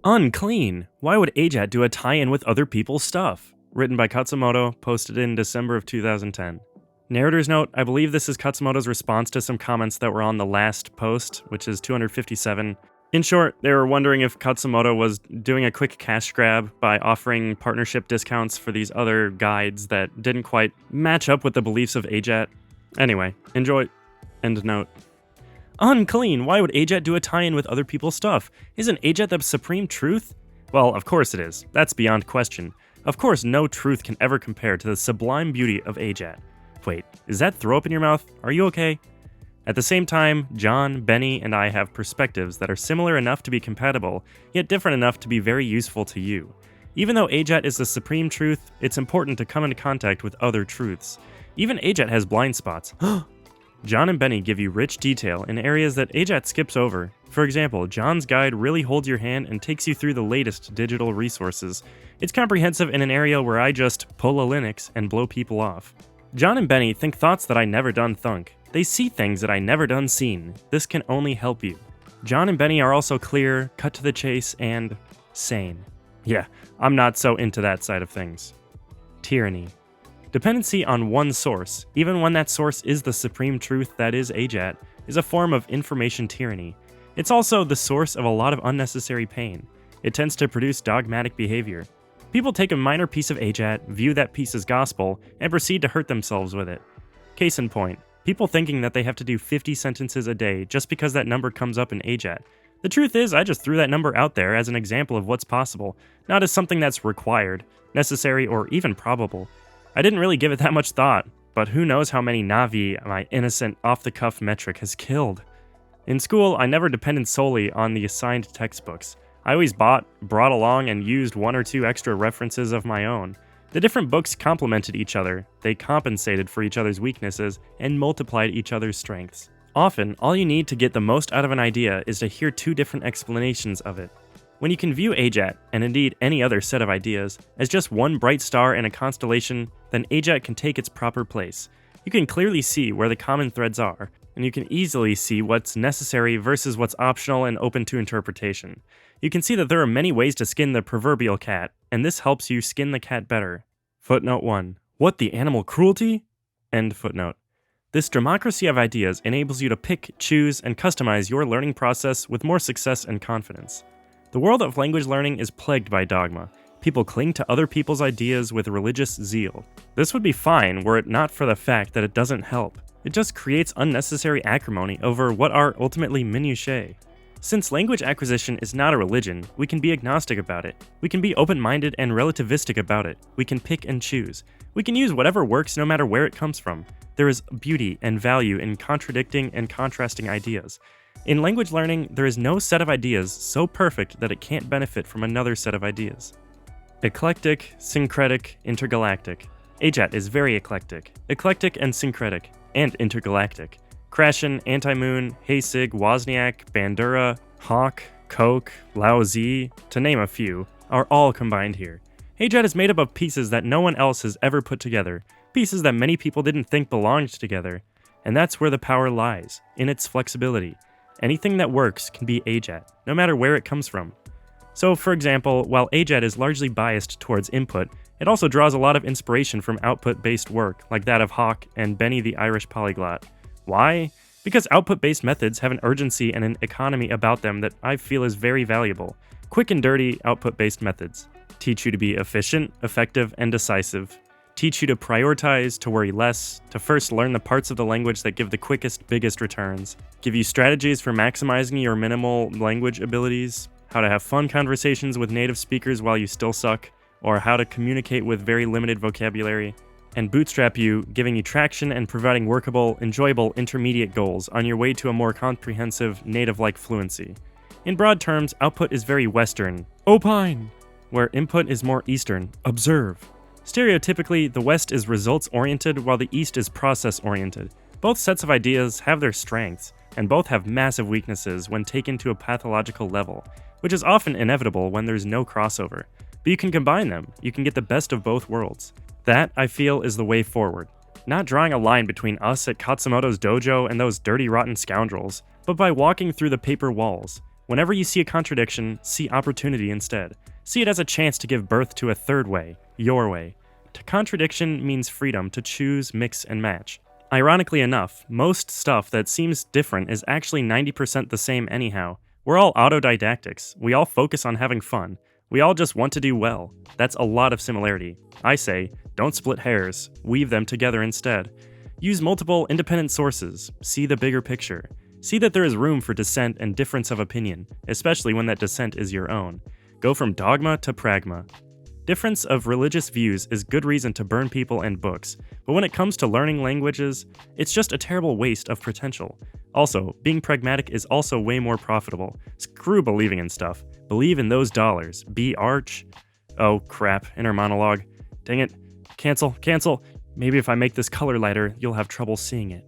Unclean! Why would AJATT do a tie-in with other people's stuff? Written by Khatzumoto, posted in December of 2010. Narrator's note, I believe this is Khatzumoto's response to some comments that were on the last post, which is 257. In short, they were wondering if Khatzumoto was doing a quick cash grab by offering partnership discounts for these other guides that didn't quite match up with the beliefs of AJATT. Anyway, enjoy. End note. Unclean! Why would AJATT do a tie-in with other people's stuff? Isn't AJATT the supreme truth? Well, of course it is. That's beyond question. Of course no truth can ever compare to the sublime beauty of AJATT. Wait, is that throw up in your mouth? Are you okay? At the same time, John, Benny, and I have perspectives that are similar enough to be compatible, yet different enough to be very useful to you. Even though AJATT is the supreme truth, it's important to come into contact with other truths. Even AJATT has blind spots. John and Benny give you rich detail in areas that AJATT skips over. For example, John's guide really holds your hand and takes you through the latest digital resources. It's comprehensive in an area where I just pull a Linux and blow people off. John and Benny think thoughts that I never done thunk. They see things that I never done seen. This can only help you. John and Benny are also clear, cut to the chase, and sane. Yeah, I'm not so into that side of things. Tyranny. Dependency on one source, even when that source is the supreme truth that is AJATT, is a form of information tyranny. It's also the source of a lot of unnecessary pain. It tends to produce dogmatic behavior. People take a minor piece of AJATT, view that piece as gospel, and proceed to hurt themselves with it. Case in point, people thinking that they have to do 50 sentences a day just because that number comes up in AJATT. The truth is, I just threw that number out there as an example of what's possible, not as something that's required, necessary, or even probable. I didn't really give it that much thought, but who knows how many Navi my innocent, off-the-cuff metric has killed. In school, I never depended solely on the assigned textbooks. I always brought along and used one or two extra references of my own. The different books complemented each other, they compensated for each other's weaknesses, and multiplied each other's strengths. Often, all you need to get the most out of an idea is to hear two different explanations of it. When you can view AJATT, and indeed any other set of ideas, as just one bright star in a constellation, then AJATT can take its proper place. You can clearly see where the common threads are, and you can easily see what's necessary versus what's optional and open to interpretation. You can see that there are many ways to skin the proverbial cat, and this helps you skin the cat better. Footnote 1. What, the animal cruelty? End footnote. This democracy of ideas enables you to pick, choose, and customize your learning process with more success and confidence. The world of language learning is plagued by dogma. People cling to other people's ideas with religious zeal. This would be fine were it not for the fact that it doesn't help. It just creates unnecessary acrimony over what are ultimately minutiae. Since language acquisition is not a religion, we can be agnostic about it. We can be open-minded and relativistic about it. We can pick and choose. We can use whatever works no matter where it comes from. There is beauty and value in contradicting and contrasting ideas. In language learning, there is no set of ideas so perfect that it can't benefit from another set of ideas. Eclectic, syncretic, intergalactic. AJATT is very eclectic and syncretic, and intergalactic. Krashen, Anti-Moon, Haysig, Wozniak, Bandura, Hawk, Koch, Lao-Z, to name a few, are all combined here. AJATT is made up of pieces that no one else has ever put together, pieces that many people didn't think belonged together, and that's where the power lies, in its flexibility. Anything that works can be AJATT, no matter where it comes from. So, for example, while AJATT is largely biased towards input, it also draws a lot of inspiration from output-based work, like that of Hawk and Benny the Irish Polyglot. Why? Because output-based methods have an urgency and an economy about them that I feel is very valuable. Quick and dirty output-based methods teach you to be efficient, effective, and decisive. Teach you to prioritize, to worry less, to first learn the parts of the language that give the quickest, biggest returns. Give you strategies for maximizing your minimal language abilities, how to have fun conversations with native speakers while you still suck, or how to communicate with very limited vocabulary. And bootstrap you, giving you traction and providing workable, enjoyable intermediate goals on your way to a more comprehensive, native-like fluency. In broad terms, output is very Western, opine, where input is more Eastern, observe. Stereotypically, the West is results-oriented while the East is process-oriented. Both sets of ideas have their strengths, and both have massive weaknesses when taken to a pathological level, which is often inevitable when there's no crossover. But you can combine them, you can get the best of both worlds. That, I feel, is the way forward. Not drawing a line between us at Khatzumoto's dojo and those dirty rotten scoundrels, but by walking through the paper walls. Whenever you see a contradiction, see opportunity instead. See it as a chance to give birth to a third way, your way. Contradiction means freedom to choose, mix, and match. Ironically enough, most stuff that seems different is actually 90% the same anyhow. We're all autodidactics. We all focus on having fun. We all just want to do well. That's a lot of similarity. I say, don't split hairs. Weave them together instead. Use multiple independent sources. See the bigger picture. See that there is room for dissent and difference of opinion, especially when that dissent is your own. Go from dogma to pragma. Difference of religious views is good reason to burn people and books, but when it comes to learning languages, it's just a terrible waste of potential. Also, being pragmatic is also way more profitable. Screw believing in stuff. Believe in those dollars. Be arch. Oh crap, inner monologue. Dang it. Cancel. Maybe if I make this color lighter, you'll have trouble seeing it.